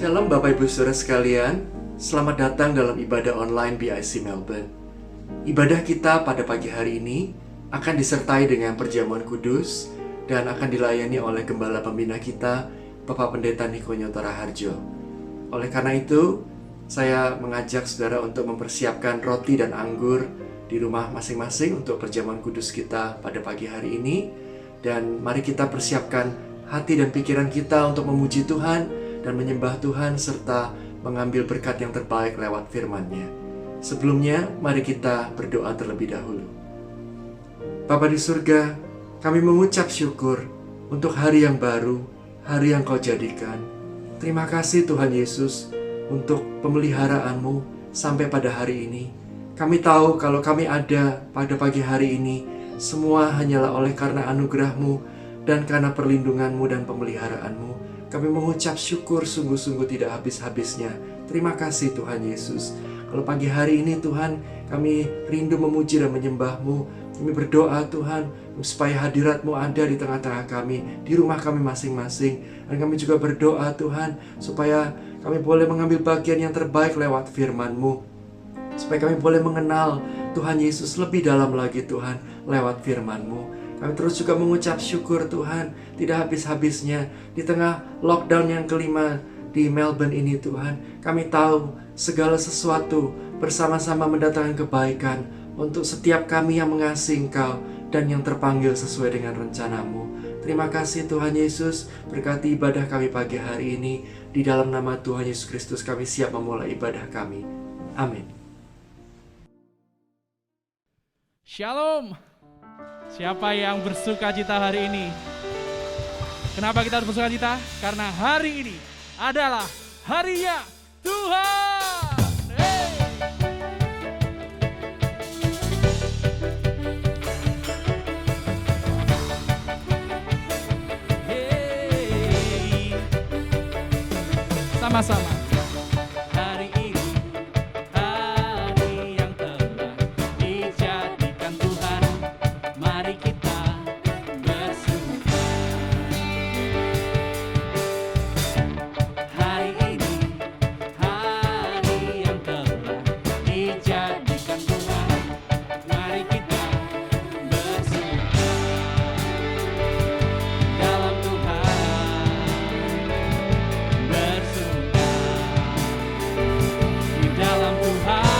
Shalom Bapak Ibu Saudara sekalian, selamat datang dalam ibadah online BIC Melbourne. Ibadah kita pada pagi hari ini akan disertai dengan perjamuan kudus dan akan dilayani oleh Gembala Pembina kita, Bapak Pendeta Niko Nyotara Harjo. Oleh karena itu, saya mengajak saudara untuk mempersiapkan roti dan anggur di rumah masing-masing untuk perjamuan kudus kita pada pagi hari ini. Dan mari kita persiapkan hati dan pikiran kita untuk memuji Tuhan dan menyembah Tuhan serta mengambil berkat yang terbaik lewat firman-Nya. Sebelumnya, mari kita berdoa terlebih dahulu. Bapa di surga, kami mengucap syukur untuk hari yang baru, hari yang Kau jadikan. Terima kasih Tuhan Yesus untuk pemeliharaanmu sampai pada hari ini. Kami tahu kalau kami ada pada pagi hari ini, semua hanyalah oleh karena anugerah-Mu dan karena perlindungan-Mu dan pemeliharaanmu. Kami mengucap syukur sungguh-sungguh tidak habis-habisnya. Terima kasih Tuhan Yesus. Kalau pagi hari ini Tuhan, kami rindu memuji dan menyembah-Mu. Kami berdoa Tuhan, supaya hadirat-Mu ada di tengah-tengah kami, di rumah kami masing-masing. Dan kami juga berdoa Tuhan, supaya kami boleh mengambil bagian yang terbaik lewat firman-Mu. Supaya kami boleh mengenal Tuhan Yesus lebih dalam lagi Tuhan, lewat firman-Mu. Kami terus juga mengucap syukur Tuhan, tidak habis-habisnya di tengah lockdown yang kelima di Melbourne ini Tuhan. Kami tahu segala sesuatu bersama-sama mendatangkan kebaikan untuk setiap kami yang mengasihi Engkau dan yang terpanggil sesuai dengan rencana-Mu. Terima kasih Tuhan Yesus, berkati ibadah kami pagi hari ini. Di dalam nama Tuhan Yesus Kristus kami siap memulai ibadah kami. Amin. Shalom. Siapa yang bersuka cita hari ini? Kenapa kita harus bersuka cita? Karena hari ini adalah harinya Tuhan. Hey. Sama-sama. Hari ini hari yang telah dijadikan Tuhan. Mari kita bersuka. Hari ini hari yang telah dijadikan Tuhan. Mari kita bersuka dalam Tuhan. Bersuka di dalam Tuhan.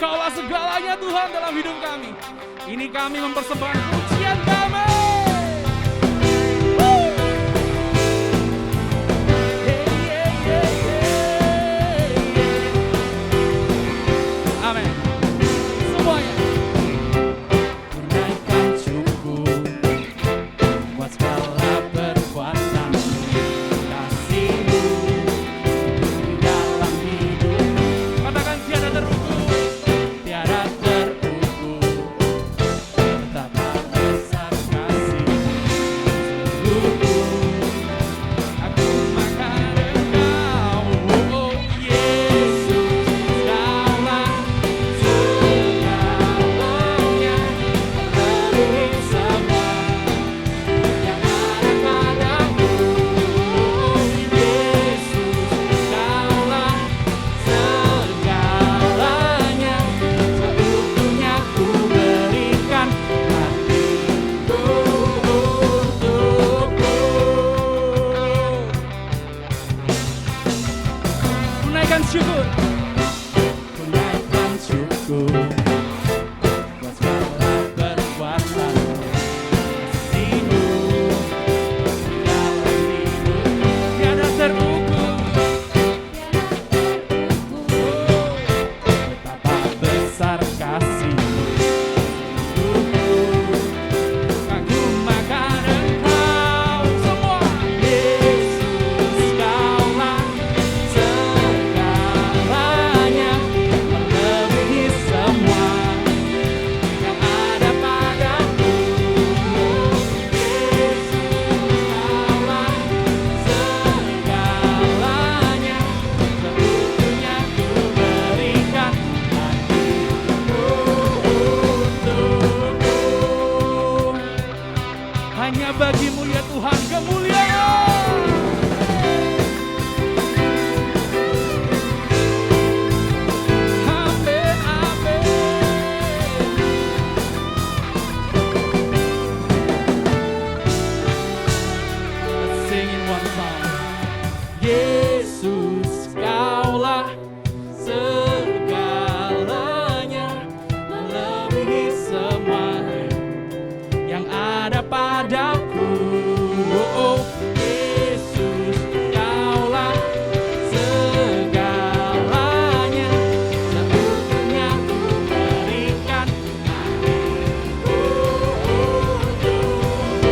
Engkaulah segalanya Tuhan dalam hidup kami. Ini kami mempersembahkan pujian kami. Amin. Semuanya. Tunaikan syukur buat segala perbuatan kasih-Mu di dalam hidup. Katakan tiada terukur, tiada terukur. Betapa besar kasih-Mu sungguh. Aku makan Engkau, oh Yesus, Kaulah segalanya, melebihi semua yang ada padaku. Oh Yesus, Kaulah segalanya, seutuhnya ku berikan hatiku untukmu. Tunaikan syukur, tunaikan syukur buat segala perbuatan kasih-Mu dalam hidup. Tiada terukur, betapa besar kasih-Mu sungguh. Kagumkan Engkau semua, Yesus, Kaulah segalanya, melebihi semua yang ada padaku. Yesus, Kaulah segalanya, seutuhnya ku berikan hatiku untukmu. Hanya bagi-Mu ya Tuhan kemuliaan. Amin, amin. Let's sing in one song. Yesus, Kaulah segalanya, melebihi semua yang ada padaku. Oh, Yesus, Kaulah segalanya, seutuhnya ku berikan hatiku untukmu.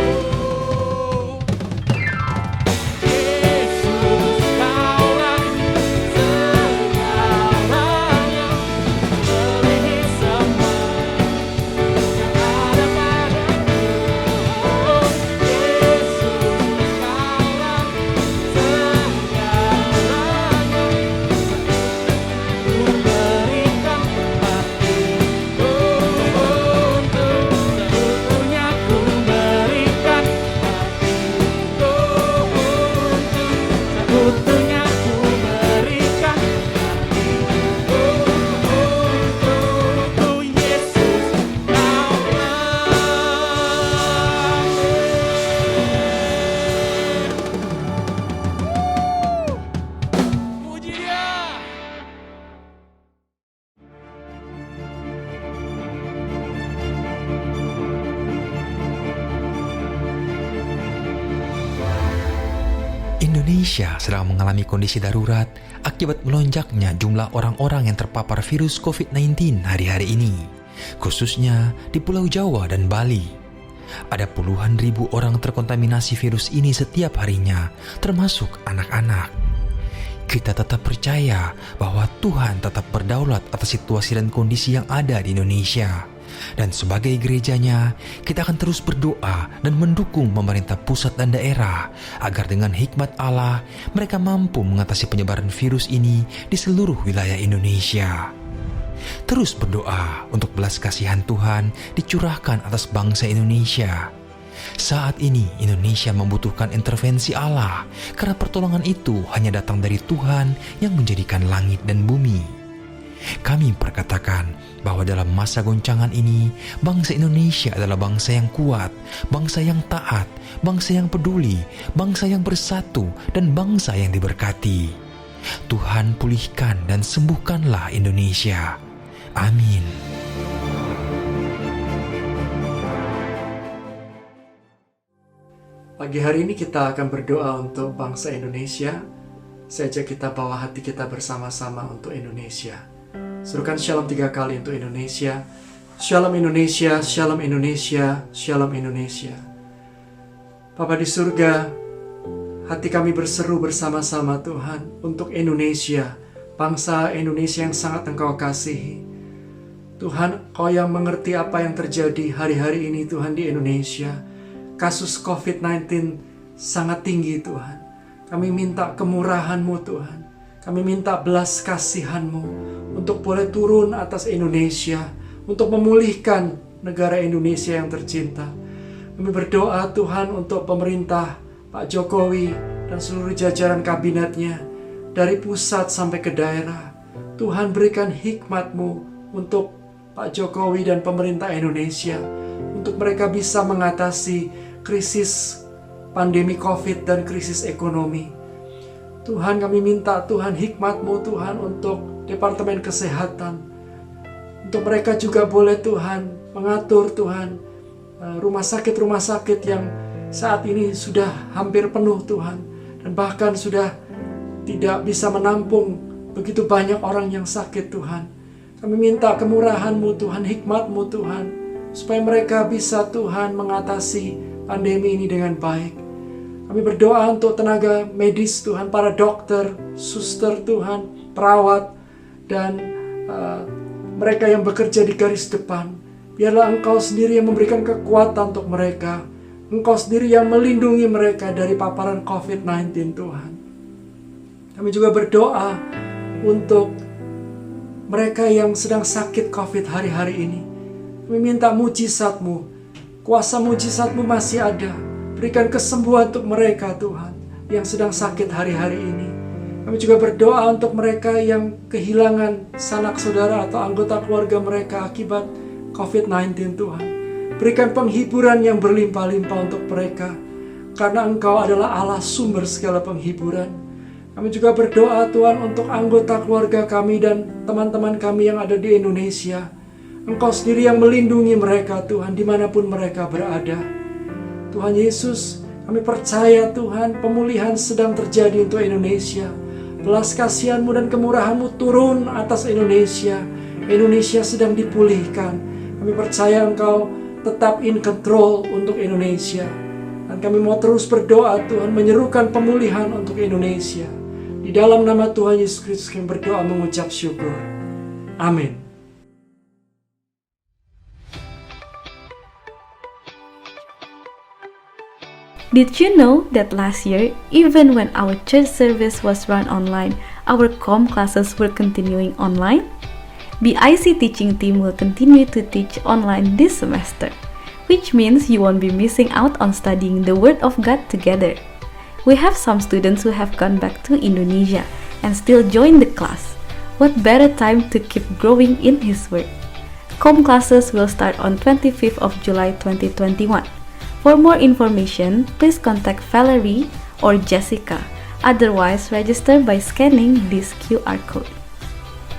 Yesus, Kaulah segalanya, melebihi semua yang ada padaku. Oh, Yesus, Kaulah segalanya, ku berikan hatiku untuk seutuhnya ku berikan hatiku untuk seutuhnya ku berikan hatiku untukmu. Yesus, Kaulah. Puji Dia. Indonesia sedang mengalami kondisi darurat akibat melonjaknya jumlah orang-orang yang terpapar virus COVID-19 hari-hari ini, khususnya di Pulau Jawa dan Bali. Ada puluhan ribu orang terkontaminasi virus ini setiap harinya, termasuk anak-anak. Kita tetap percaya bahwa Tuhan tetap berdaulat atas situasi dan kondisi yang ada di Indonesia. Dan sebagai gerejanya, kita akan terus berdoa dan mendukung pemerintah pusat dan daerah agar dengan hikmat Allah mereka mampu mengatasi penyebaran virus ini di seluruh wilayah Indonesia. Terus berdoa untuk belas kasihan Tuhan dicurahkan atas bangsa Indonesia. Saat ini Indonesia membutuhkan intervensi Allah karena pertolongan itu hanya datang dari Tuhan yang menjadikan langit dan bumi. Kami perkatakan bahwa dalam masa goncangan ini, bangsa Indonesia adalah bangsa yang kuat, bangsa yang taat, bangsa yang peduli, bangsa yang bersatu, dan bangsa yang diberkati. Tuhan pulihkan dan sembuhkanlah Indonesia. Amin. Pagi hari ini kita akan berdoa untuk bangsa Indonesia. Saya ajak kita bawa hati kita bersama-sama untuk Indonesia. Serukan shalom 3 kali untuk Indonesia. Shalom Indonesia, shalom Indonesia, shalom Indonesia. Bapa di surga, hati kami berseru bersama-sama Tuhan untuk Indonesia, bangsa Indonesia yang sangat Engkau kasihi. Tuhan, Kau yang mengerti apa yang terjadi hari-hari ini Tuhan di Indonesia. Kasus COVID-19 sangat tinggi Tuhan. Kami minta kemurahan-Mu Tuhan. Kami minta belas kasihan-Mu untuk boleh turun atas Indonesia, untuk memulihkan negara Indonesia yang tercinta. Kami berdoa Tuhan untuk pemerintah Pak Jokowi dan seluruh jajaran kabinetnya, dari pusat sampai ke daerah. Tuhan berikan hikmat-Mu untuk Pak Jokowi dan pemerintah Indonesia, untuk mereka bisa mengatasi krisis pandemi COVID dan krisis ekonomi. Tuhan, kami minta Tuhan hikmat-Mu Tuhan untuk Departemen Kesehatan, untuk mereka juga boleh Tuhan mengatur Tuhan rumah sakit yang saat ini sudah hampir penuh Tuhan, dan bahkan sudah tidak bisa menampung begitu banyak orang yang sakit Tuhan. Kami minta kemurahan-Mu Tuhan, hikmat-Mu Tuhan, supaya mereka bisa Tuhan mengatasi pandemi ini dengan baik. Kami berdoa untuk tenaga medis Tuhan, para dokter, suster Tuhan, perawat, dan mereka yang bekerja di garis depan. Biarlah Engkau sendiri yang memberikan kekuatan untuk mereka. Engkau sendiri yang melindungi mereka dari paparan COVID-19 Tuhan. Kami juga berdoa untuk mereka yang sedang sakit COVID hari-hari ini. Kami minta mujizat-Mu. Kuasa mujizat-Mu masih ada. Berikan kesembuhan untuk mereka Tuhan yang sedang sakit hari-hari ini. Kami juga berdoa untuk mereka yang kehilangan sanak saudara atau anggota keluarga mereka akibat COVID-19 Tuhan. Berikan penghiburan yang berlimpah-limpah untuk mereka, karena Engkau adalah Allah sumber segala penghiburan. Kami juga berdoa Tuhan untuk anggota keluarga kami dan teman-teman kami yang ada di Indonesia. Engkau sendiri yang melindungi mereka Tuhan dimanapun mereka berada. Tuhan Yesus, kami percaya Tuhan pemulihan sedang terjadi untuk Indonesia. Belas kasihan-Mu dan kemurahan-Mu turun atas Indonesia. Indonesia sedang dipulihkan. Kami percaya Engkau tetap in control untuk Indonesia. Dan kami mau terus berdoa Tuhan, menyerukan pemulihan untuk Indonesia. Di dalam nama Tuhan Yesus Kristus kami berdoa mengucap syukur. Amin. Did you know that last year, even when our church service was run online, our COM classes were continuing online? BIC teaching team will continue to teach online this semester, which means you won't be missing out on studying the Word of God together. We have some students who have gone back to Indonesia and still join the class. What better time to keep growing in His Word? COM classes will start on 25th of July 2021. For more information, please contact Valerie or Jessica. Otherwise, register by scanning this QR code.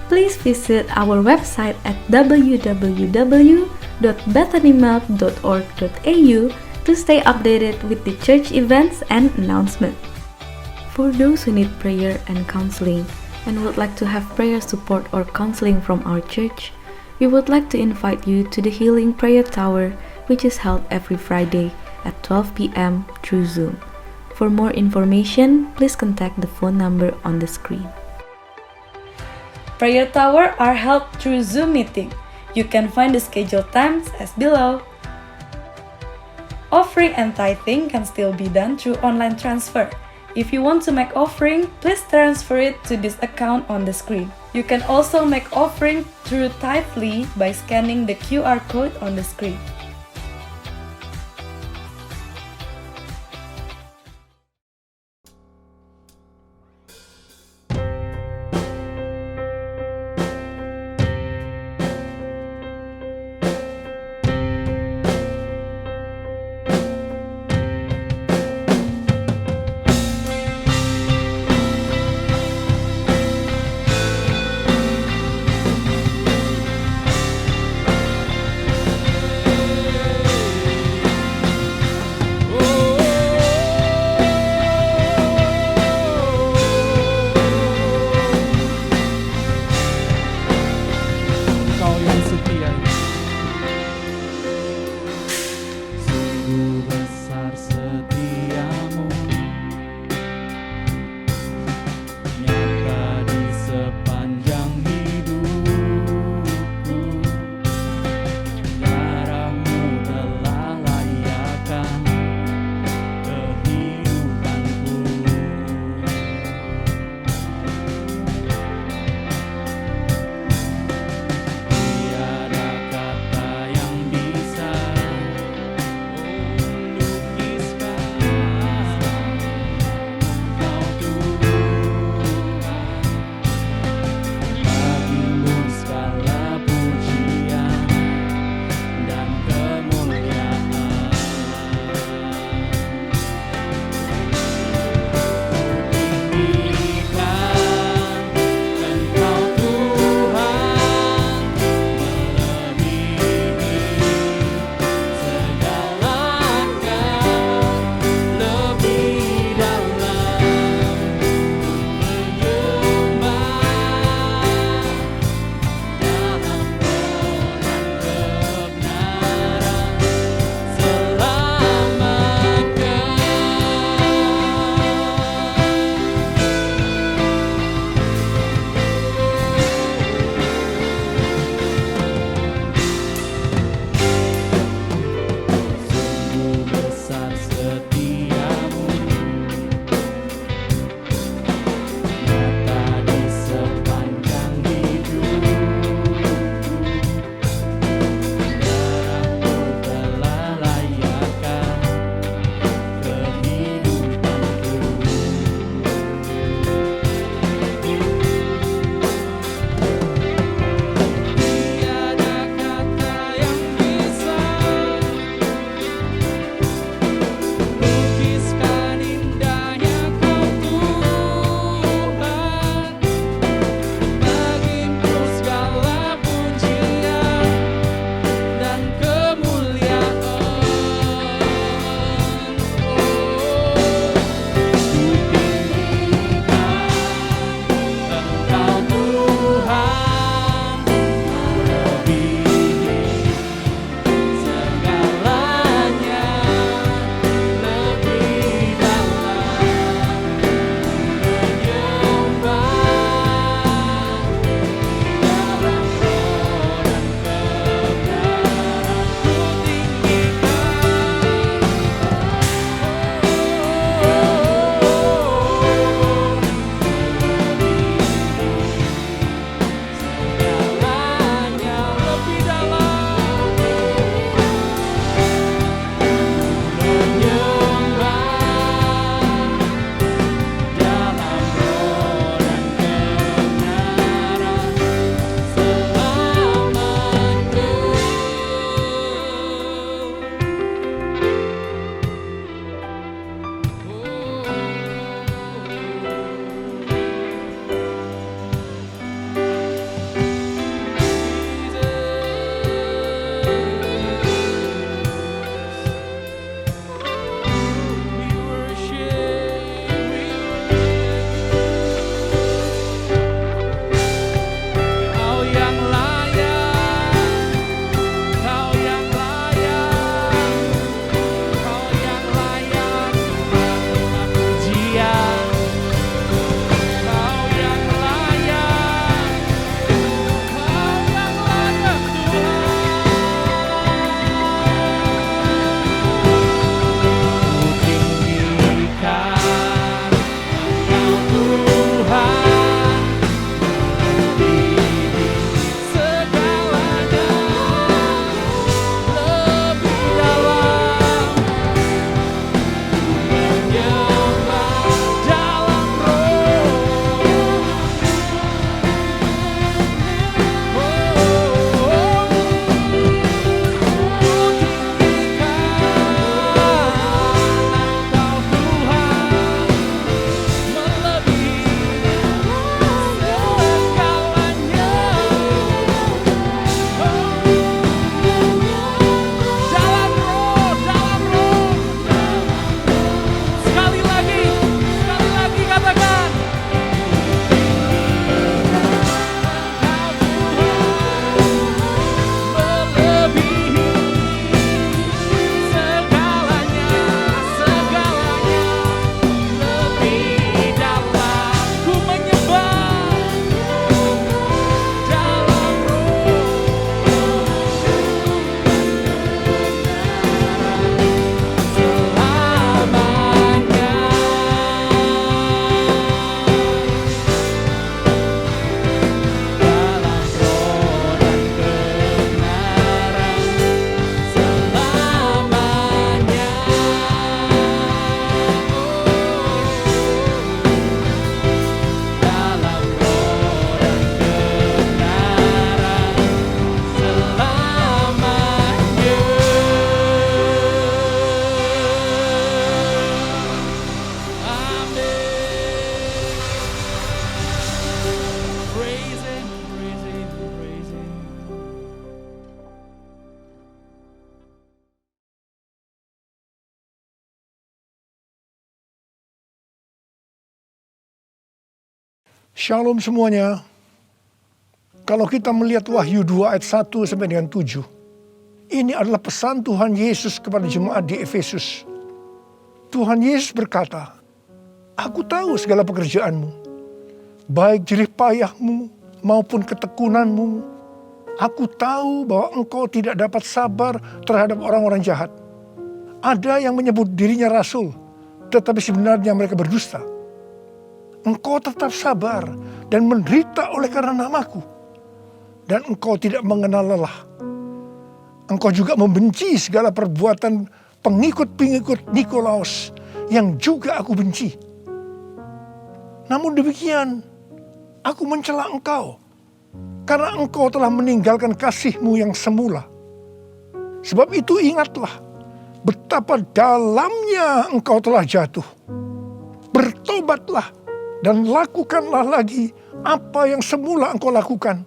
Please visit our website at www.bethanymouth.org.au to stay updated with the church events and announcements. For those who need prayer and counseling and would like to have prayer support or counseling from our church, we would like to invite you to the Healing Prayer Tower, which is held every Friday at 12 p.m. through Zoom. For more information, please contact the phone number on the screen. Prayer Tower are held through Zoom meeting. You can find the scheduled times as below. Offering and tithing can still be done through online transfer. If you want to make offering, please transfer it to this account on the screen. You can also make offering through Tithely by scanning the QR code on the screen. Shalom semuanya. Kalau kita melihat Wahyu 2 ayat 1 sampai dengan 7, ini adalah pesan Tuhan Yesus kepada jemaat di Efesus. Tuhan Yesus berkata, "Aku tahu segala pekerjaanmu, baik jerih payahmu maupun ketekunanmu. Aku tahu bahwa engkau tidak dapat sabar terhadap orang-orang jahat. Ada yang menyebut dirinya rasul, tetapi sebenarnya mereka berdusta. Engkau tetap sabar dan menderita oleh karena namaku. Dan engkau tidak mengenal lelah. Engkau juga membenci segala perbuatan pengikut-pengikut Nikolaus yang juga aku benci. Namun demikian, aku mencela engkau karena engkau telah meninggalkan kasihmu yang semula. Sebab itu ingatlah betapa dalamnya engkau telah jatuh. Bertobatlah dan lakukanlah lagi apa yang semula engkau lakukan.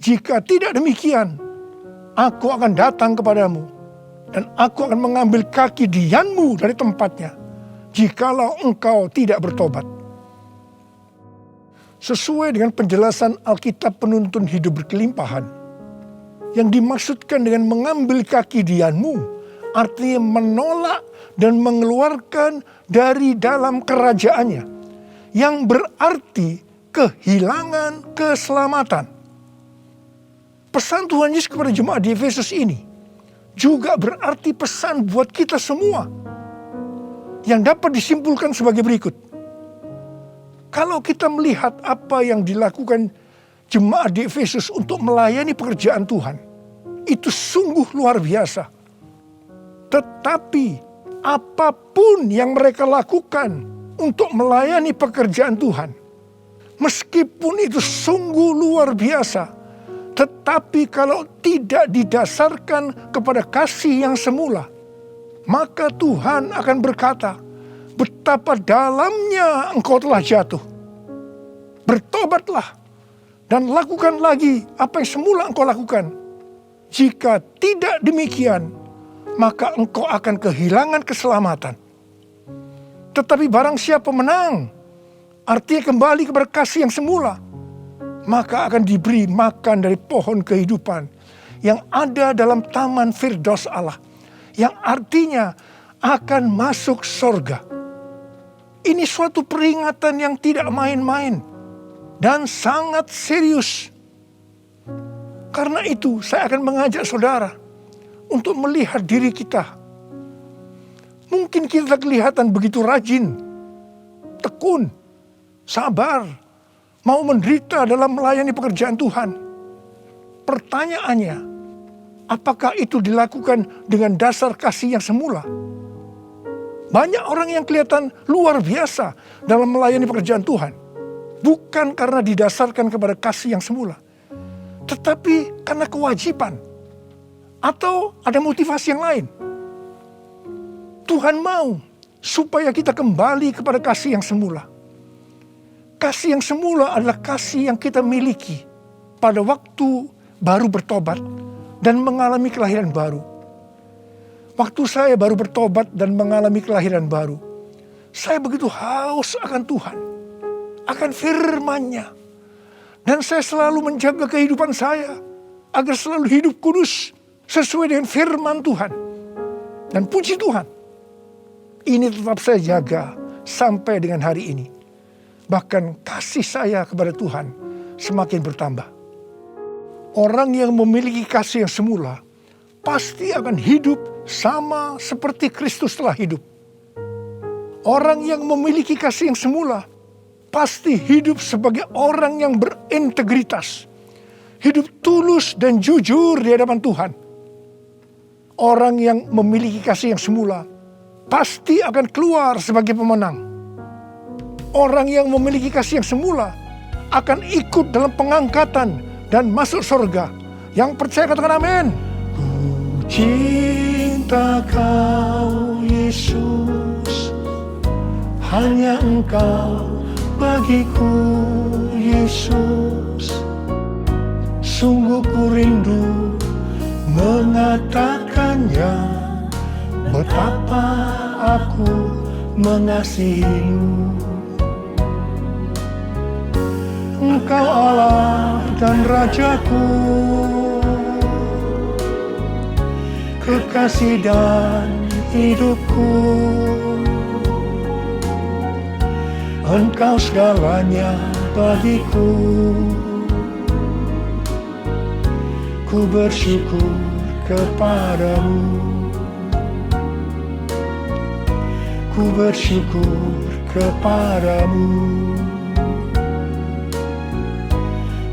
Jika tidak demikian, aku akan datang kepadamu dan aku akan mengambil kaki dianmu dari tempatnya, jikalau engkau tidak bertobat." Sesuai dengan penjelasan Alkitab penuntun hidup berkelimpahan, yang dimaksudkan dengan mengambil kaki dianmu, artinya menolak dan mengeluarkan dari dalam kerajaannya, yang berarti kehilangan keselamatan. Pesan Tuhan Yesus kepada jemaat di Efesus ini juga berarti pesan buat kita semua, yang dapat disimpulkan sebagai berikut. Kalau kita melihat apa yang dilakukan jemaat di Efesus untuk melayani pekerjaan Tuhan, itu sungguh luar biasa. Tetapi apapun yang mereka lakukan untuk melayani pekerjaan Tuhan, meskipun itu sungguh luar biasa, tetapi kalau tidak didasarkan kepada kasih yang semula, maka Tuhan akan berkata, "Betapa dalamnya engkau telah jatuh. Bertobatlah dan lakukan lagi apa yang semula engkau lakukan. Jika tidak demikian, maka engkau akan kehilangan keselamatan. Tetapi barang siapa menang, artinya kembali kepada kasih yang semula, maka akan diberi makan dari pohon kehidupan yang ada dalam taman Firdaus Allah, yang artinya akan masuk surga." Ini suatu peringatan yang tidak main-main dan sangat serius. Karena itu saya akan mengajak saudara untuk melihat diri kita. Mungkin kita kelihatan begitu rajin, tekun, sabar, mau menderita dalam melayani pekerjaan Tuhan. Pertanyaannya, apakah itu dilakukan dengan dasar kasih yang semula? Banyak orang yang kelihatan luar biasa dalam melayani pekerjaan Tuhan, bukan karena didasarkan kepada kasih yang semula, tetapi karena kewajiban atau ada motivasi yang lain. Tuhan mau supaya kita kembali kepada kasih yang semula. Kasih yang semula adalah kasih yang kita miliki pada waktu baru bertobat dan mengalami kelahiran baru. Waktu saya baru bertobat dan mengalami kelahiran baru, saya begitu haus akan Tuhan, akan firman-Nya. Dan saya selalu menjaga kehidupan saya agar selalu hidup kudus sesuai dengan firman Tuhan. Dan puji Tuhan, ini tetap saya jaga sampai dengan hari ini. Bahkan kasih saya kepada Tuhan semakin bertambah. Orang yang memiliki kasih yang semula pasti akan hidup sama seperti Kristus telah hidup. Orang yang memiliki kasih yang semula pasti hidup sebagai orang yang berintegritas, hidup tulus dan jujur di hadapan Tuhan. Orang yang memiliki kasih yang semula pasti akan keluar sebagai pemenang. Orang yang memiliki kasih yang semula akan ikut dalam pengangkatan dan masuk surga. Yang percaya katakan amin. Ku cinta Kau Yesus, hanya Engkau bagiku Yesus. Sungguh ku rindu mengatakannya, betapa aku mengasihimu. Engkau Allah dan Rajaku, kekasih dan hidupku. Engkau segalanya bagiku. Ku bersyukur kepadamu. Ku bersyukur kepadamu.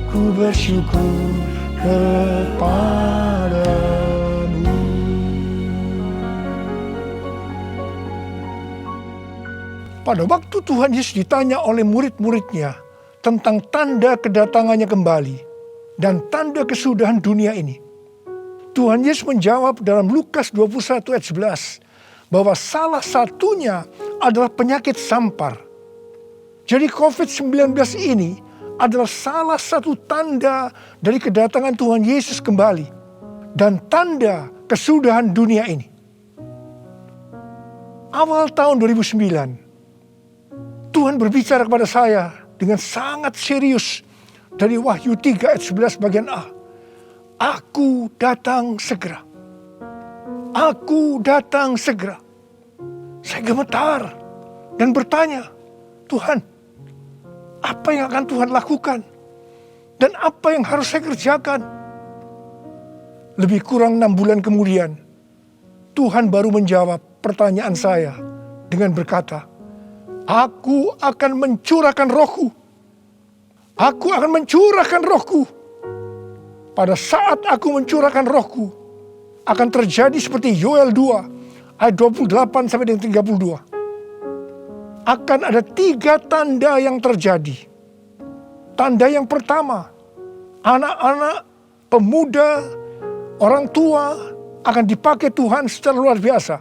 Ku bersyukur kepadamu. Pada waktu Tuhan Yesus ditanya oleh murid-muridnya tentang tanda kedatangannya kembali dan tanda kesudahan dunia ini, Tuhan Yesus menjawab dalam Lukas 21 ayat 11 bahwa salah satunya adalah penyakit sampar. Jadi COVID-19 ini adalah salah satu tanda dari kedatangan Tuhan Yesus kembali dan tanda kesudahan dunia ini. Awal tahun 2009, Tuhan berbicara kepada saya dengan sangat serius dari Wahyu 3 ayat 11 bagian A. Aku datang segera. Aku datang segera. Saya gemetar dan bertanya, Tuhan, apa yang akan Tuhan lakukan? Dan apa yang harus saya kerjakan? Lebih kurang 6 bulan kemudian, Tuhan baru menjawab pertanyaan saya dengan berkata, Aku akan mencurahkan rohku. Aku akan mencurahkan rohku. Pada saat aku mencurahkan rohku, akan terjadi seperti Yoel 2 ayat 28 sampai dengan 32. Akan ada 3 tanda yang terjadi. Tanda yang pertama, anak-anak, pemuda, orang tua akan dipakai Tuhan secara luar biasa.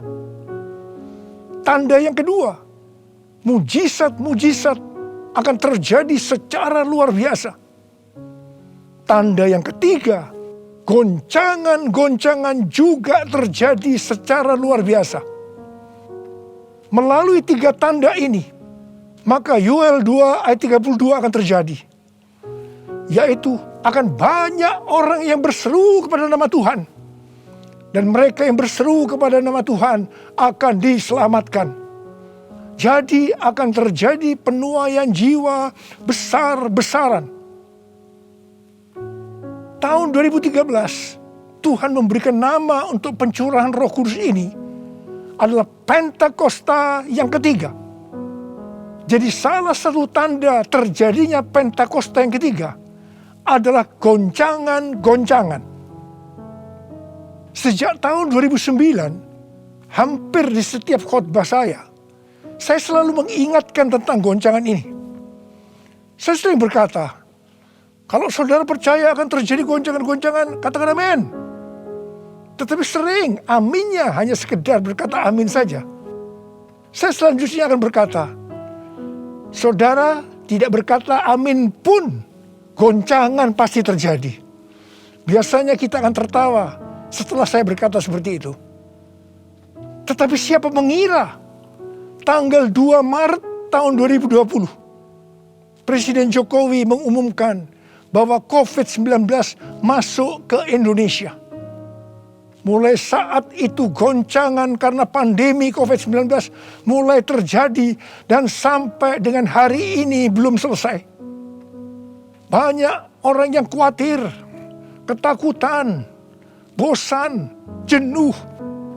Tanda yang kedua, mujizat-mujizat akan terjadi secara luar biasa. Tanda yang ketiga, goncangan-goncangan juga terjadi secara luar biasa. Melalui 3 tanda ini, maka Yoel 2 ayat 32 akan terjadi. Yaitu akan banyak orang yang berseru kepada nama Tuhan. Dan mereka yang berseru kepada nama Tuhan akan diselamatkan. Jadi akan terjadi penuaian jiwa besar-besaran. Tahun 2013, Tuhan memberikan nama untuk pencurahan Roh Kudus ini adalah Pentakosta yang ketiga. Jadi salah satu tanda terjadinya Pentakosta yang ketiga adalah goncangan-goncangan. Sejak tahun 2009, hampir di setiap khotbah saya selalu mengingatkan tentang goncangan ini. Saya sering berkata, kalau saudara percaya akan terjadi goncangan-goncangan, katakan amin. Tetapi sering aminnya hanya sekedar berkata amin saja. Saya selanjutnya akan berkata, saudara tidak berkata amin pun, goncangan pasti terjadi. Biasanya kita akan tertawa setelah saya berkata seperti itu. Tetapi siapa mengira tanggal 2 Maret tahun 2020, Presiden Jokowi mengumumkan bahwa COVID-19 masuk ke Indonesia. Mulai saat itu goncangan karena pandemi COVID-19 mulai terjadi dan sampai dengan hari ini belum selesai. Banyak orang yang khawatir, ketakutan, bosan, jenuh,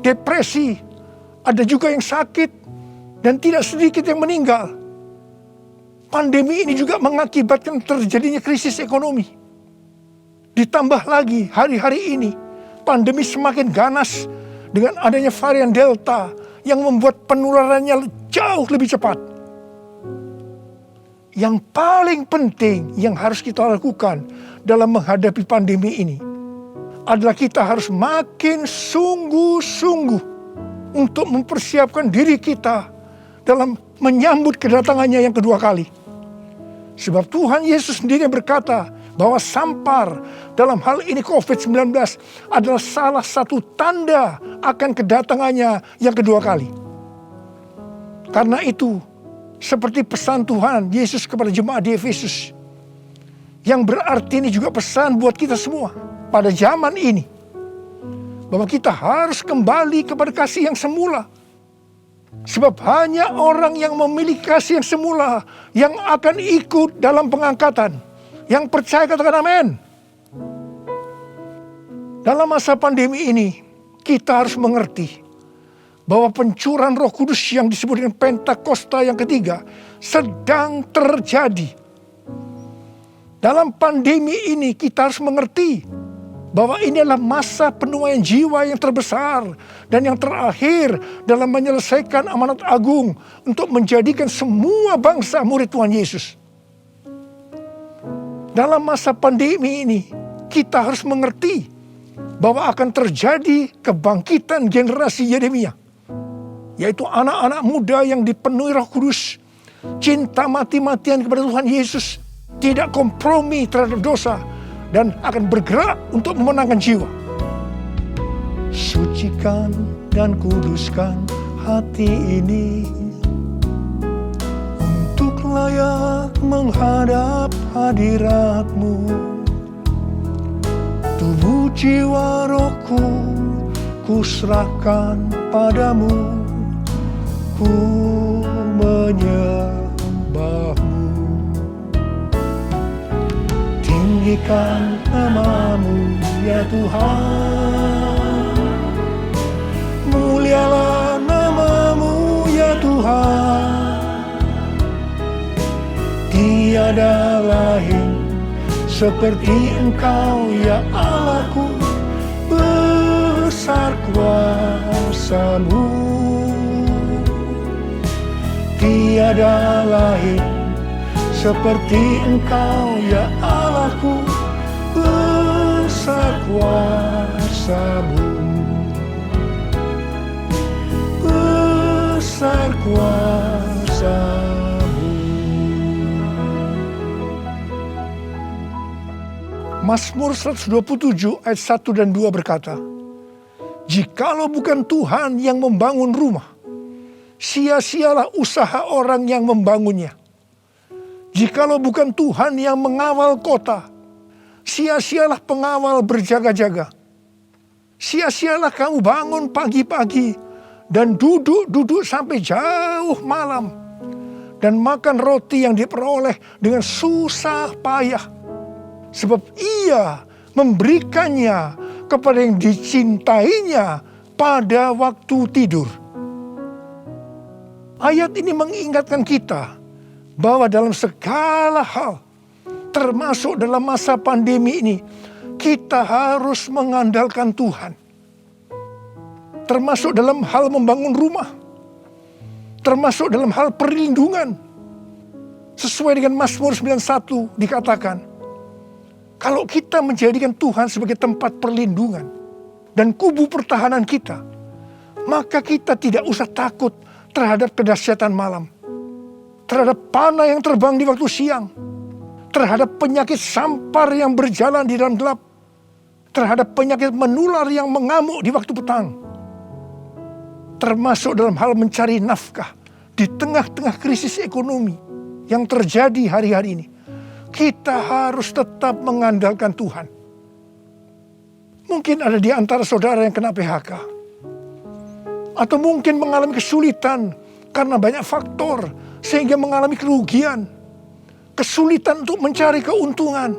depresi. Ada juga yang sakit dan tidak sedikit yang meninggal. Pandemi ini juga mengakibatkan terjadinya krisis ekonomi. Ditambah lagi hari-hari ini pandemi semakin ganas dengan adanya varian Delta yang membuat penularannya jauh lebih cepat. Yang paling penting yang harus kita lakukan dalam menghadapi pandemi ini adalah kita harus makin sungguh-sungguh untuk mempersiapkan diri kita dalam menyambut kedatangannya yang kedua kali. Sebab Tuhan Yesus sendiri berkata bahwa sampar dalam hal ini COVID-19 adalah salah satu tanda akan kedatangannya yang kedua kali. Karena itu, seperti pesan Tuhan Yesus kepada jemaat di Efesus, Yang berarti ini juga pesan buat kita semua pada zaman ini. Bahwa kita harus kembali kepada kasih yang semula. Sebab hanya orang yang memiliki kasih yang semula yang akan ikut dalam pengangkatan. Yang percaya katakan amin. Dalam masa pandemi ini, kita harus mengerti bahwa pencurahan Roh Kudus yang disebut dengan Pentakosta yang ketiga sedang terjadi. Dalam pandemi ini kita harus mengerti bahwa ini adalah masa penuaian jiwa yang terbesar dan yang terakhir dalam menyelesaikan amanat agung untuk menjadikan semua bangsa murid Tuhan Yesus. Dalam masa pandemi ini kita harus mengerti bahwa akan terjadi kebangkitan generasi Yeremia, yaitu anak-anak muda yang dipenuhi Roh Kudus, cinta mati-matian kepada Tuhan Yesus, tidak kompromi terhadap dosa, dan akan bergerak untuk memenangkan jiwa. Sucikan dan kuduskan hati ini untuk layak menghadap hadirat-Mu. Tubuh jiwa rohku kuserahkan padamu, ku menyembah-Mu. Tinggikan nama-Mu ya Tuhan, mulialah nama-Mu ya Tuhan. Tiada lain seperti Engkau ya Allahku, besar kuasa-Mu. Tiada lain seperti Engkau ya Allahku, besar kuasa-Mu. Besar kuasa-Mu. Mazmur 127 ayat 1 dan 2 berkata, jikalau bukan Tuhan yang membangun rumah, sia-sialah usaha orang yang membangunnya. Jikalau bukan Tuhan yang mengawal kota, sia-sialah pengawal berjaga-jaga. Sia-sialah kamu bangun pagi-pagi dan duduk-duduk sampai jauh malam, dan makan roti yang diperoleh dengan susah payah. Sebab ia memberikannya kepada yang dicintainya pada waktu tidur. Ayat ini mengingatkan kita bahwa dalam segala hal, termasuk dalam masa pandemi ini, kita harus mengandalkan Tuhan. Termasuk dalam hal membangun rumah, termasuk dalam hal perlindungan. Sesuai dengan Mazmur 91 dikatakan, kalau kita menjadikan Tuhan sebagai tempat perlindungan dan kubu pertahanan kita, maka kita tidak usah takut terhadap kedahsyatan malam, terhadap panah yang terbang di waktu siang, terhadap penyakit sampar yang berjalan di dalam gelap, terhadap penyakit menular yang mengamuk di waktu petang, termasuk dalam hal mencari nafkah di tengah-tengah krisis ekonomi yang terjadi hari-hari ini. Kita harus tetap mengandalkan Tuhan. Mungkin ada di antara saudara yang kena PHK. Atau mungkin mengalami kesulitan karena banyak faktor sehingga mengalami kerugian. Kesulitan untuk mencari keuntungan.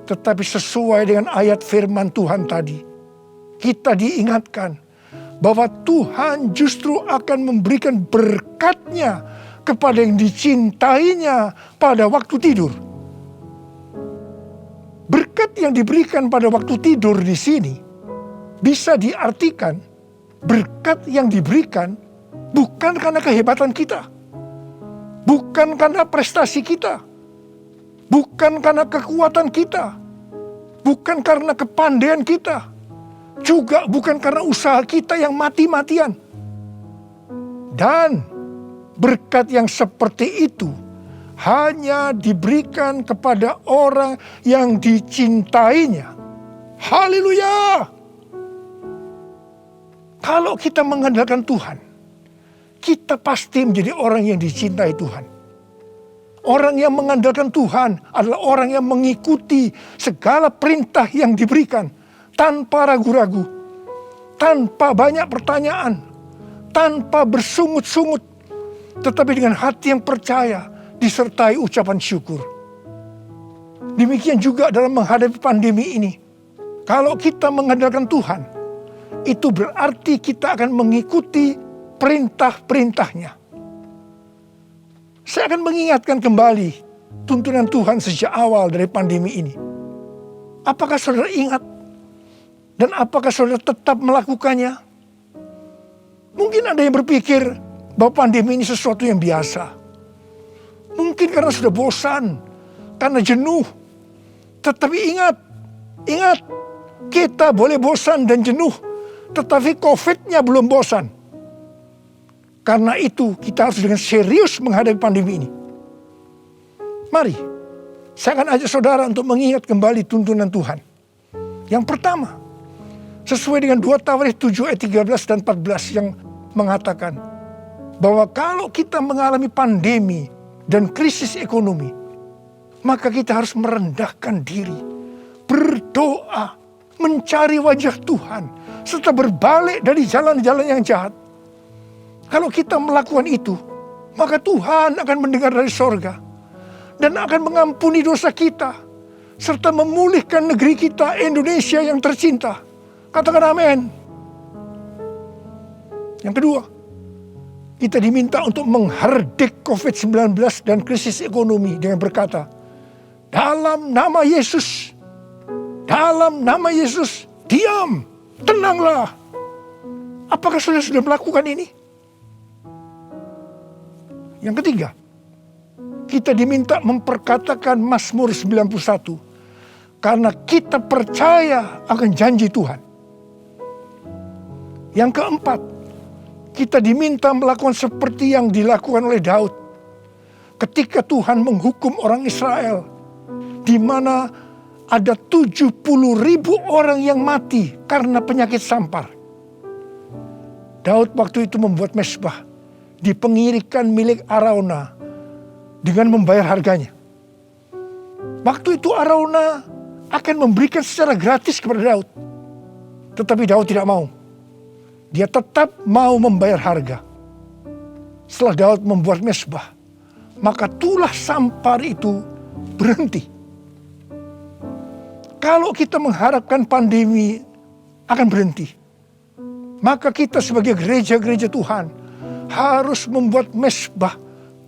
Tetapi sesuai dengan ayat firman Tuhan tadi, kita diingatkan bahwa Tuhan justru akan memberikan berkat-Nya kepada yang dicintainya pada waktu tidur. Berkat yang diberikan pada waktu tidur di sini bisa diartikan berkat yang diberikan bukan karena kehebatan kita, bukan karena prestasi kita, bukan karena kekuatan kita, bukan karena kepandaian kita, juga bukan karena usaha kita yang mati-matian. Dan berkat yang seperti itu hanya diberikan kepada orang yang dicintainya. Haleluya! Kalau kita mengandalkan Tuhan, kita pasti menjadi orang yang dicintai Tuhan. Orang yang mengandalkan Tuhan adalah orang yang mengikuti segala perintah yang diberikan tanpa ragu-ragu, tanpa banyak pertanyaan, tanpa bersungut-sungut, tetapi dengan hati yang percaya disertai ucapan syukur. Demikian juga dalam menghadapi pandemi ini. Kalau kita mengandalkan Tuhan, itu berarti kita akan mengikuti perintah-perintahnya. Saya akan mengingatkan kembali tuntunan Tuhan sejak awal dari pandemi ini. Apakah saudara ingat? Dan apakah saudara tetap melakukannya? Mungkin ada yang berpikir bahwa pandemi ini sesuatu yang biasa. Mungkin karena sudah bosan, karena jenuh. Tetapi ingat, kita boleh bosan dan jenuh, tetapi COVID-nya belum bosan. Karena itu kita harus dengan serius menghadapi pandemi ini. Mari, saya akan ajak saudara untuk mengingat kembali tuntunan Tuhan. Yang pertama, sesuai dengan 2 Tawarikh 7 ayat 13 dan 14 yang mengatakan bahwa kalau kita mengalami pandemi dan krisis ekonomi, maka kita harus merendahkan diri, berdoa, mencari wajah Tuhan, serta berbalik dari jalan-jalan yang jahat. Kalau kita melakukan itu, maka Tuhan akan mendengar dari sorga dan akan mengampuni dosa kita, serta memulihkan negeri kita Indonesia yang tercinta. Katakan amin. Yang kedua, kita diminta untuk menghardik COVID-19 dan krisis ekonomi dengan berkata, dalam nama Yesus, diam, tenanglah. Apakah saudara sudah melakukan ini? Yang ketiga, kita diminta memperkatakan Mazmur 91 karena kita percaya akan janji Tuhan. Yang keempat, kita diminta melakukan seperti yang dilakukan oleh Daud ketika Tuhan menghukum orang Israel, di mana ada 70.000 orang yang mati karena penyakit sampar. Daud waktu itu membuat mezbah di pengirikan milik Arauna dengan membayar harganya. Waktu itu Arauna akan memberikan secara gratis kepada Daud. Tetapi Daud tidak mau. Dia tetap mau membayar harga. Setelah Daud membuat mezbah, maka tulah sampar itu berhenti. Kalau kita mengharapkan pandemi akan berhenti, maka kita sebagai gereja-gereja Tuhan harus membuat mezbah,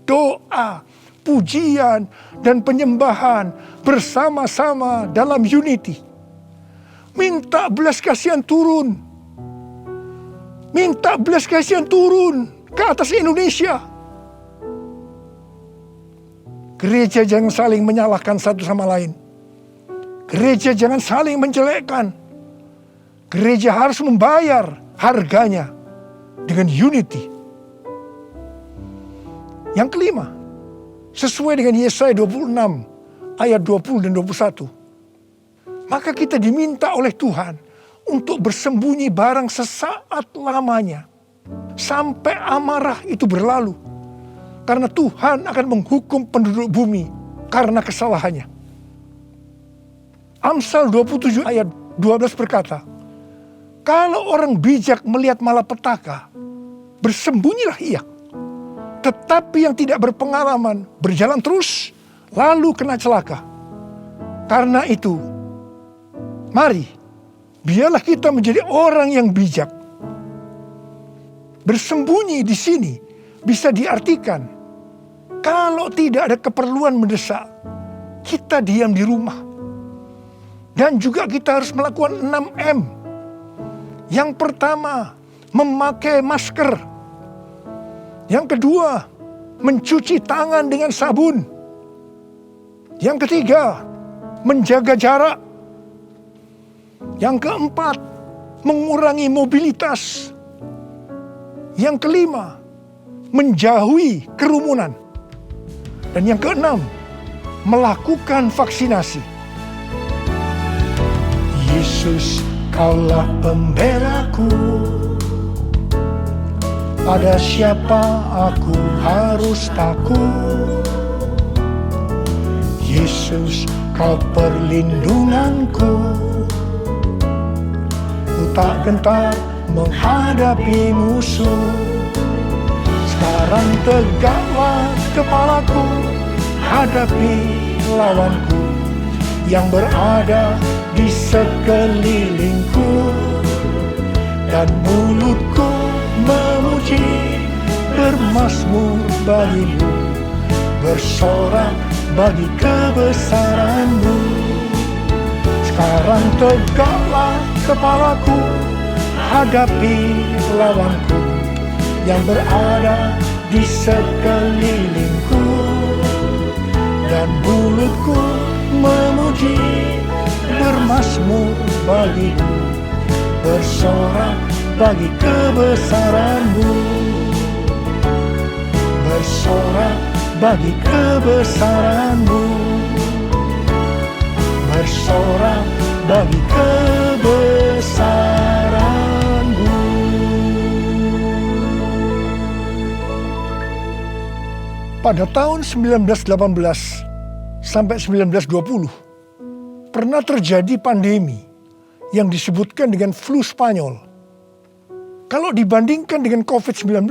doa, pujian, dan penyembahan bersama-sama dalam unity. Minta belas kasihan turun. Minta belas kasihan turun ke atas Indonesia. Gereja jangan saling menyalahkan satu sama lain. Gereja jangan saling menjelekkan. Gereja harus membayar harganya dengan unity. Yang kelima, sesuai dengan Yesaya 26 ayat 20 dan 21. Maka kita diminta oleh Tuhan untuk bersembunyi barang sesaat lamanya sampai amarah itu berlalu. Karena Tuhan akan menghukum penduduk bumi karena kesalahannya. Amsal 27 ayat 12 berkata, kalau orang bijak melihat malapetaka, bersembunyilah ia. Tetapi yang tidak berpengalaman berjalan terus, lalu kena celaka. Karena itu, mari, biarlah kita menjadi orang yang bijak. Bersembunyi di sini bisa diartikan, kalau tidak ada keperluan mendesak, kita diam di rumah. Dan juga kita harus melakukan 6M. Yang pertama, memakai masker. Yang kedua, mencuci tangan dengan sabun. Yang ketiga, menjaga jarak. Yang keempat, mengurangi mobilitas. Yang kelima, menjauhi kerumunan. Dan yang keenam, melakukan vaksinasi. Yesus, Kaulah pembelaku. Pada siapa aku harus takut? Yesus, kau perlindunganku. Ku tak gentar menghadapi musuh. Sekarang tegaklah kepalaku, hadapi lawanku yang berada di sekelilingku. Dan mulutku memuji, bermazmur bagimu, bersorak bagi kebesaran-Mu. Sekarang tegaklah kepalaku, hadapi lawanku yang berada di sekelilingku. Dan mulutku memuji, bermazmur bagimu, bersorak bagi kebesaran-Mu. Bersorak bagi kebesaran-Mu, bersorak bagi kebesaran-Mu. Pada tahun 1918 sampai 1920 pernah terjadi pandemi yang disebutkan dengan flu Spanyol. Kalau dibandingkan dengan COVID-19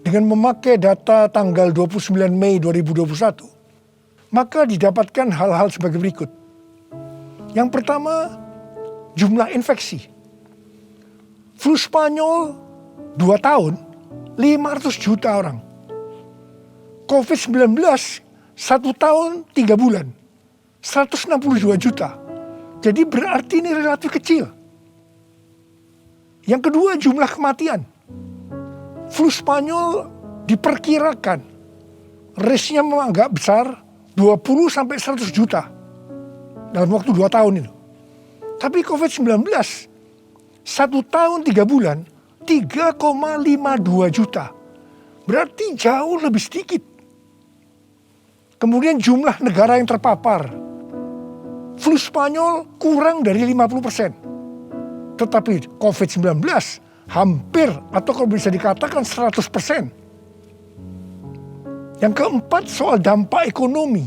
dengan memakai data tanggal 29 Mei 2021, maka didapatkan hal-hal sebagai berikut. Yang pertama, jumlah infeksi. Flu Spanyol 2 tahun, 500 juta orang. COVID-19 1 tahun 3 bulan, 162 juta. Jadi berarti ini relatif kecil. Yang kedua, jumlah kematian. Flu Spanyol diperkirakan risknya memang agak besar, 20 sampai 100 juta dalam waktu 2 tahun itu. Tapi COVID-19 1 tahun 3 bulan 3,52 juta. Berarti jauh lebih sedikit. Kemudian jumlah negara yang terpapar. Flu Spanyol kurang dari 50%. Tetapi COVID-19 hampir atau kalau bisa dikatakan 100%. Yang keempat, soal dampak ekonomi.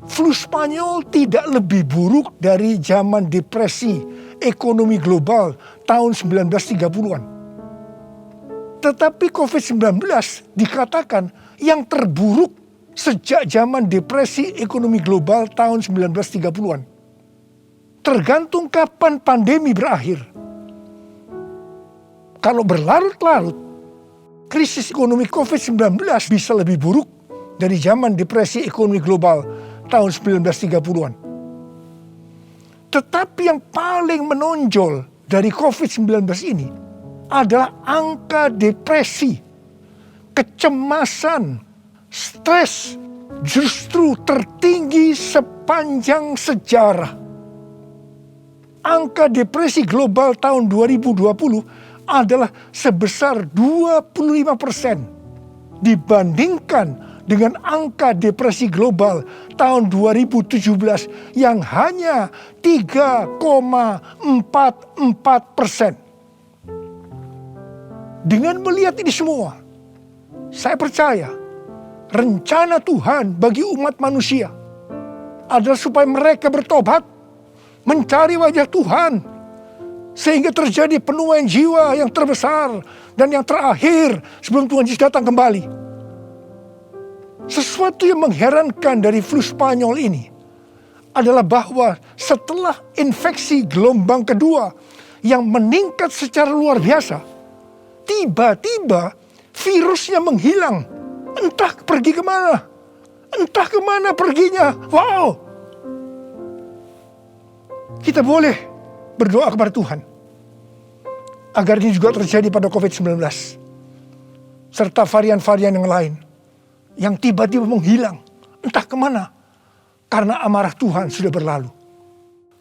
Flu Spanyol tidak lebih buruk dari zaman depresi ekonomi global tahun 1930-an. Tetapi COVID-19 dikatakan yang terburuk sejak zaman depresi ekonomi global tahun 1930-an. Tergantung kapan pandemi berakhir. Kalau berlarut-larut, krisis ekonomi COVID-19 bisa lebih buruk dari zaman depresi ekonomi global tahun 1930-an. Tetapi yang paling menonjol dari COVID-19 ini adalah angka depresi, kecemasan, stres justru tertinggi sepanjang sejarah. Angka depresi global tahun 2020 adalah sebesar 25% dibandingkan dengan angka depresi global tahun 2017 yang hanya 3,44%. Dengan melihat ini semua, saya percaya rencana Tuhan bagi umat manusia adalah supaya mereka bertobat, mencari wajah Tuhan, sehingga terjadi penuaian jiwa yang terbesar dan yang terakhir sebelum Tuhan Yesus datang kembali. Sesuatu yang mengherankan dari flu Spanyol ini adalah bahwa setelah infeksi gelombang kedua yang meningkat secara luar biasa, tiba-tiba virusnya menghilang. Entah pergi kemana. Entah kemana perginya. Wow. Kita boleh berdoa kepada Tuhan agar ini juga terjadi pada COVID-19. Serta varian-varian yang lain. Yang tiba-tiba menghilang. Entah kemana. Karena amarah Tuhan sudah berlalu.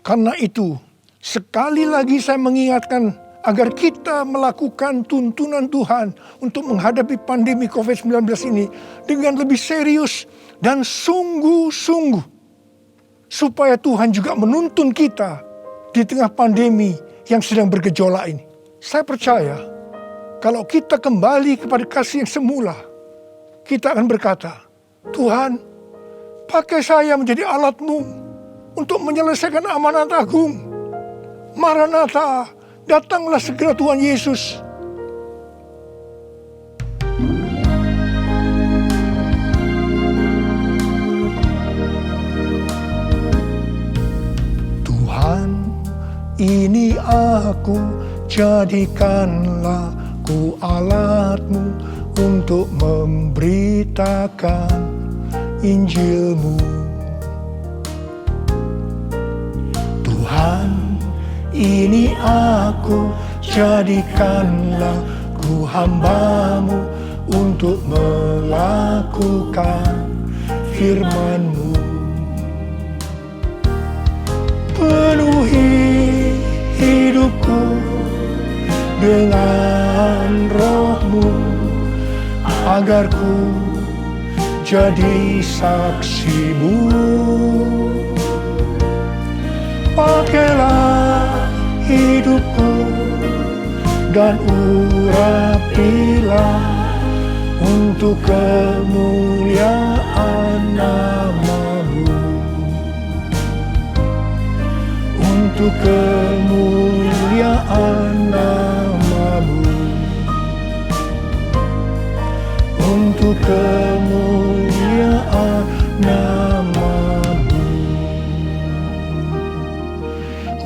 Karena itu, sekali lagi saya mengingatkan agar kita melakukan tuntunan Tuhan untuk menghadapi pandemi COVID-19 ini dengan lebih serius dan sungguh-sungguh. Supaya Tuhan juga menuntun kita di tengah pandemi yang sedang bergejolak ini. Saya percaya kalau kita kembali kepada kasih yang semula, kita akan berkata, Tuhan, Pakai saya menjadi alat-Mu untuk menyelesaikan amanat agung. Maranatha, datanglah segera Tuhan Yesus. Tuhan, ini aku, jadikanlah ku alat-Mu untuk memberitakan Injil-Mu. Tuhan, ini aku, jadikanlah ku hamba-Mu untuk melakukan firman-Mu. Penuhi hidupku dengan Roh-Mu, agar ku jadi saksi-Mu. Pakailah hidupku dan urapilah untuk kemuliaan nama-Mu. Untuk kemuliaan nama-Mu. Untuk kemuliaan nama-Mu.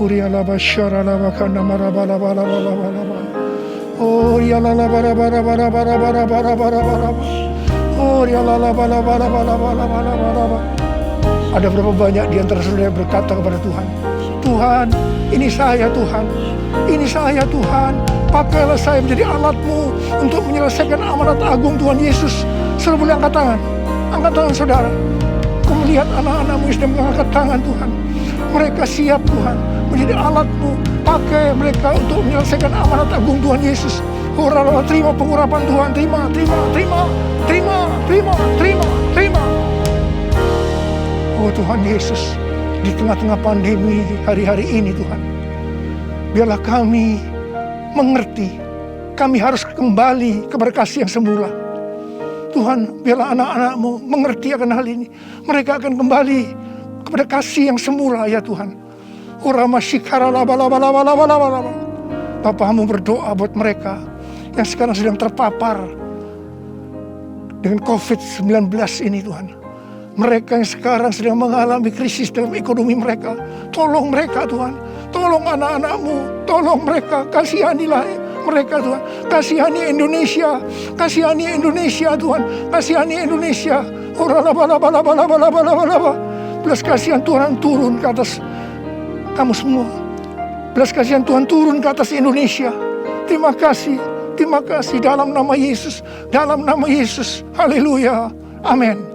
Urialaba syaralaba kana marabala bala bala bala bala. Urialala bara bara bara bara bara bara bara bara. Urialala bala bala bala bala bala bala. Ada berapa banyak di antara saudara yang berkata kepada Tuhan, Tuhan, ini saya Tuhan, ini saya Tuhan, pakailah saya menjadi alat-Mu untuk menyelesaikan amanat agung Tuhan Yesus. Saudara boleh angkat tangan saudara. Kau melihat anak-anak-Mu yang sedang mengangkat tangan Tuhan. Mereka siap Tuhan, menjadi alat-Mu, pakai mereka untuk menyelesaikan amanat agung Tuhan Yesus. Terima pengurapan Tuhan, terima. Oh Tuhan Yesus, di tengah-tengah pandemi hari-hari ini Tuhan, biarlah kami mengerti, kami harus kembali kepada kasih yang semula. Tuhan, biarlah anak-anak-Mu mengerti akan hal ini. Mereka akan kembali kepada kasih yang semula ya Tuhan. Bapa-Mu berdoa buat mereka yang sekarang sedang terpapar dengan COVID-19 ini Tuhan. Mereka yang sekarang sedang mengalami krisis dalam ekonomi mereka. Tolong mereka Tuhan. Tolong anak-anak-Mu. Tolong mereka. Kasihanilah mereka Tuhan. Kasihani Indonesia. Kasihani Indonesia Tuhan. Kasihani Indonesia. Belas kasihan Tuhan turun ke atas kamu semua. Belas kasihan Tuhan turun ke atas Indonesia. Terima kasih. Terima kasih dalam nama Yesus. Dalam nama Yesus. Haleluya. Amin.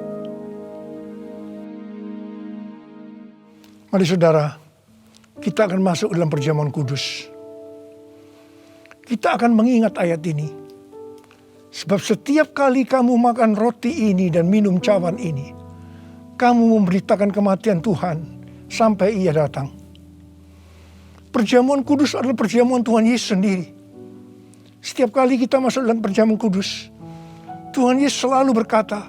Mari saudara, kita akan masuk dalam perjamuan kudus. Kita akan mengingat ayat ini. Sebab setiap kali kamu makan roti ini dan minum cawan ini, kamu memberitakan kematian Tuhan sampai Ia datang. Perjamuan kudus adalah perjamuan Tuhan Yesus sendiri. Setiap kali kita masuk dalam perjamuan kudus, Tuhan Yesus selalu berkata,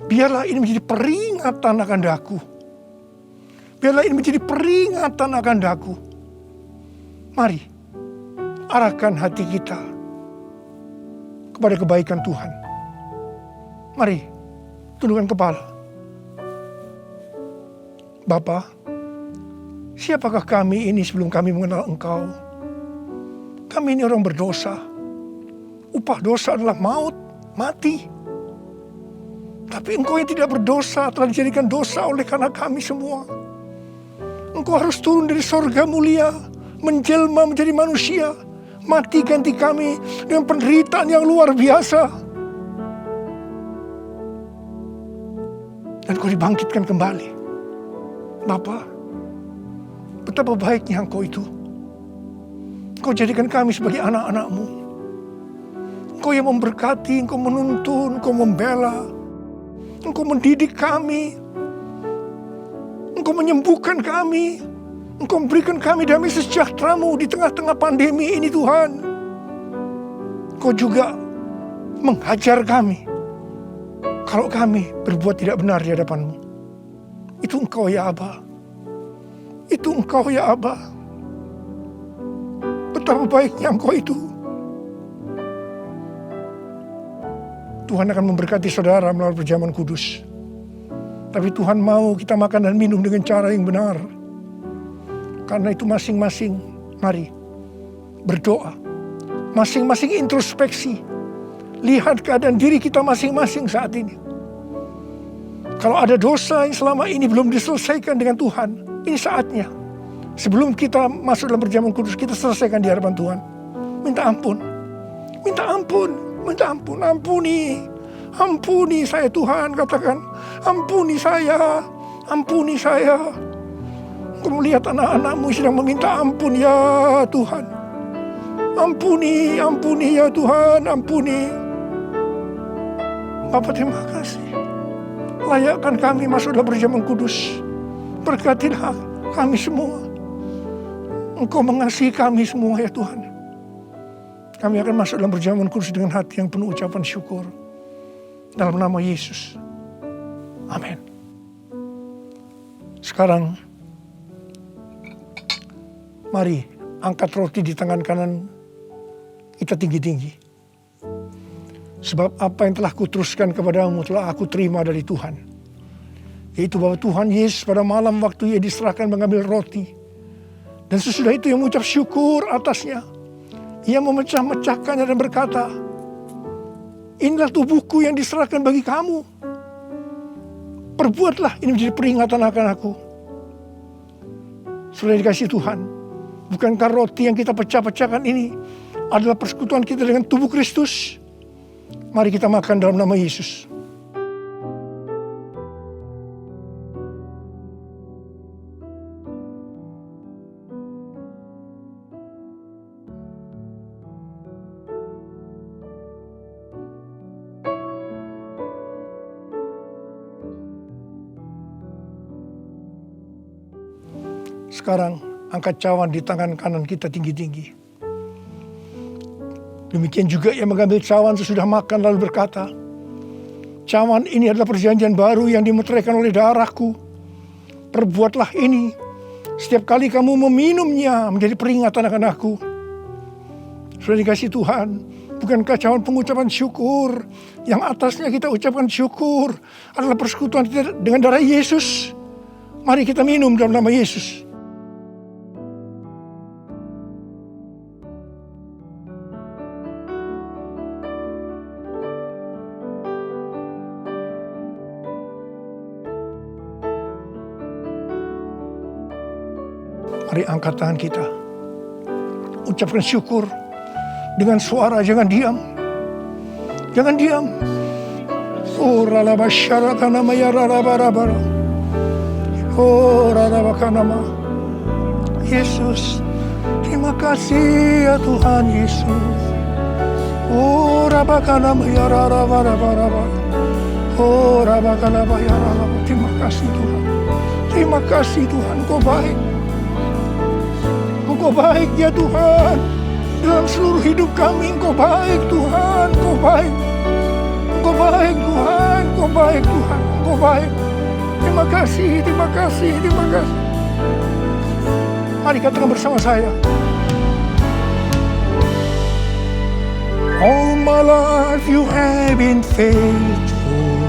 biarlah ini menjadi peringatan akan daku. Biarlah ini menjadi peringatan akan daku. Mari, arahkan hati kita kepada kebaikan Tuhan. Mari, tundukkan kepala. Bapa, siapakah kami ini sebelum kami mengenal Engkau? Kami ini orang berdosa. Upah dosa adalah maut, mati. Tapi Engkau yang tidak berdosa telah dijadikan dosa oleh karena kami semua. Engkau harus turun dari sorga mulia, menjelma menjadi manusia, mati ganti kami dengan penderitaan yang luar biasa. Dan Kau dibangkitkan kembali. Bapa, betapa baiknya Engkau itu. Engkau jadikan kami sebagai anak-anak-Mu. Engkau yang memberkati, Engkau menuntun, Engkau membela, Engkau mendidik kami, Engkau menyembuhkan kami, Engkau memberikan kami damai sejahtera-Mu di tengah-tengah pandemi ini Tuhan. Engkau juga menghajar kami kalau kami berbuat tidak benar di hadapan-Mu. Itu Engkau ya Aba. Itu Engkau ya Aba. Betapa baiknya Engkau itu. Tuhan akan memberkati saudara melalui perjamuan kudus. Tapi Tuhan mau kita makan dan minum dengan cara yang benar. Karena itu masing-masing mari berdoa. Masing-masing introspeksi. Lihat keadaan diri kita masing-masing saat ini. Kalau ada dosa yang selama ini belum diselesaikan dengan Tuhan, ini saatnya. Sebelum kita masuk dalam perjamuan kudus, kita selesaikan di hadapan Tuhan. Minta ampun. Minta ampun. Minta ampun. Ampuni. Ampuni saya Tuhan, katakan. Ampuni saya. Ampuni saya. Engkau melihat anak-anakmu sedang meminta ampun ya Tuhan. Ampuni, ampuni ya Tuhan, ampuni. Bapa terima kasih. Layakkan kami masuk dalam perjamuan kudus. Berkatilah kami semua. Engkau mengasihi kami semua ya Tuhan. Kami akan masuk dalam perjamuan kudus dengan hati yang penuh ucapan syukur. Dalam nama Yesus. Amin. Sekarang, mari angkat roti di tangan kanan kita tinggi-tinggi. Sebab apa yang telah kuteruskan kepadamu telah aku terima dari Tuhan. Yaitu bahwa Tuhan Yesus pada malam waktu ia diserahkan mengambil roti. Dan sesudah itu ia mengucap syukur atasnya. Ia memecah-mecahkannya dan berkata, inilah tubuhku yang diserahkan bagi kamu. Perbuatlah ini menjadi peringatan akan aku. Sudah dikasih Tuhan. Bukankah roti yang kita pecah-pecahkan ini adalah persekutuan kita dengan tubuh Kristus? Mari kita makan dalam nama Yesus. Sekarang angkat cawan di tangan kanan kita tinggi-tinggi. Demikian juga ia mengambil cawan sesudah makan lalu berkata, cawan ini adalah perjanjian baru yang dimeteraikan oleh darahku. Perbuatlah ini setiap kali kamu meminumnya menjadi peringatan akan aku. Sudah dikasih Tuhan, bukankah cawan pengucapan syukur yang atasnya kita ucapkan syukur adalah persekutuan kita dengan darah Yesus? Mari kita minum dalam nama Yesus. Mari angkat tangan kita. Ucapkan syukur dengan suara, jangan diam. Jangan diam. Oh ralabasyarakanama ya ralabarabara. Oh ralabakanama. Yesus, terima kasih ya Tuhan Yesus. Oh rabakanama ya ralabarabara. Oh rabakanama ya ralabarabara. Terima kasih Tuhan. Terima kasih Tuhan, Kau baik. Engkau baik ya Tuhan. Dalam seluruh hidup kami Engkau baik Tuhan. Engkau baik. Engkau baik Tuhan. Engkau baik Tuhan. Engkau baik. Terima kasih, terima kasih, terima kasih. Mari katakan bersama saya. All my life you have been faithful.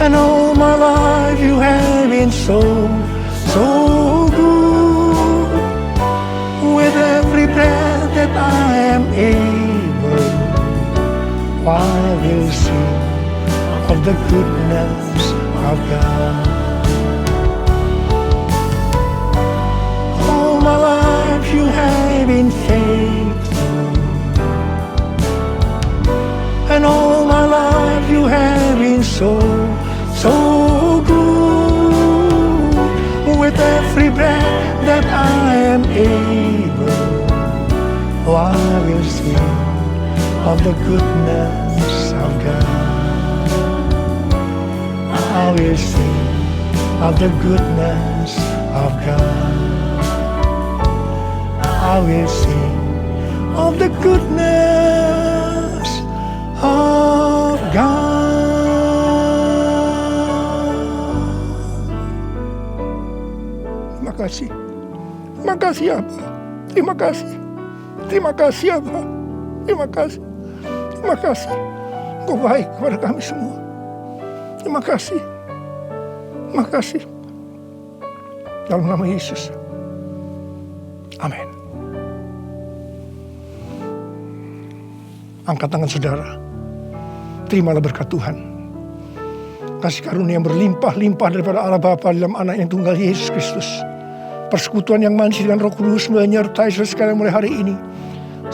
And all my life you have been so good. With every breath that I am able, I will sing of the goodness of God. All my life you have been faithful, and all my life you have been so good. With every breath that I am able, I will sing of the goodness of God. I will sing of the goodness of God. I will sing of the goodness of God. kasih. Terima kasih Aba. Terima kasih. Terima kasih Aba. Terima kasih. Terima kasih. Engkau baik kepada kami semua. Terima kasih. Terima kasih. Dalam nama Yesus. Amin. Angkat tangan saudara. Terimalah berkat Tuhan. Kasih karunia yang berlimpah-limpah daripada Allah Bapa dalam anak yang tunggal Yesus Kristus. Persekutuan yang manis dengan Roh Kudus menyertai saudara sekalian mulai hari ini.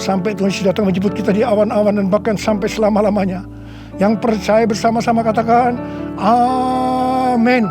Sampai Tuhan Yesus datang menjemput kita di awan-awan dan bahkan sampai selama-lamanya. Yang percaya bersama-sama katakan, Amin.